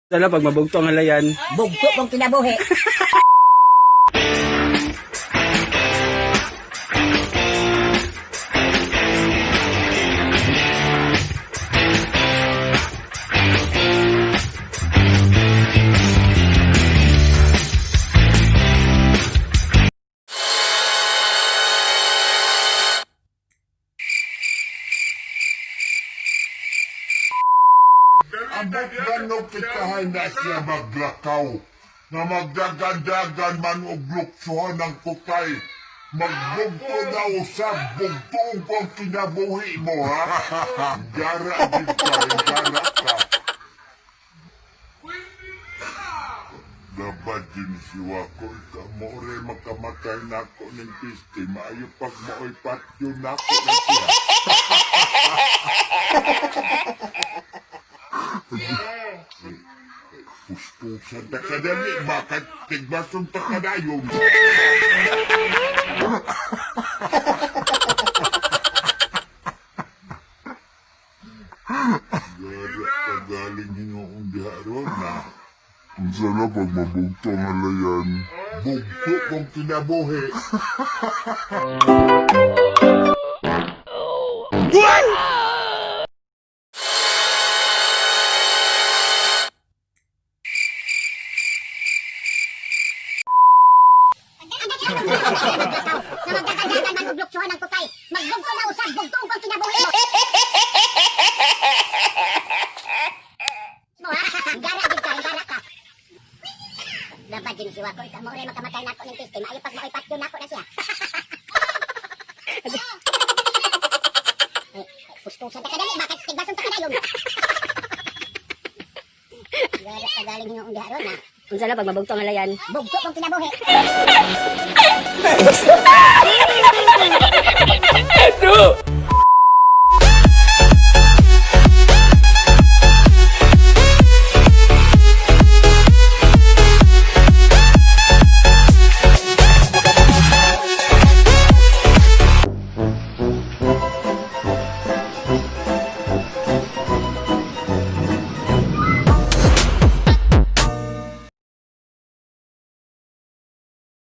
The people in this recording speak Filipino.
Dala pag mabugto ang halayan. Bugto kong kinabuhi. Abot manok kitahay na siya maglakaw, na magdagandagan man og luksuhan ng kukay. Magbugto na usab, bugtoong kong kinabuhi mo, ha? Gara din ka, gara ka. Dapat din si Wako, ikamore makamatay na ako ng piste, maayo pag mao'y patyo na ako na siya. Pustusan ta kadali, bakit tigbason ta kadayon? Gara kagaling hinoong diharon na. Ang sana pag mabugto ang halayan, bugto kong kinabuhi. Magluksuhan ng kukay. Magbugto na usab, bugto kong kinabuhi mo. Mo ha? Gara din ka, gara ka. Dapat din si Wako, ikamore makamatay na ako ng piste, maayo pag mao'y patyo na ako na siya. Pustusan ta kadali, bakit tigbason ta kadayon? Gara kagaling yung diharon na. Ang sana pag mabugto ang halayan. Bugto kong kinabuhi.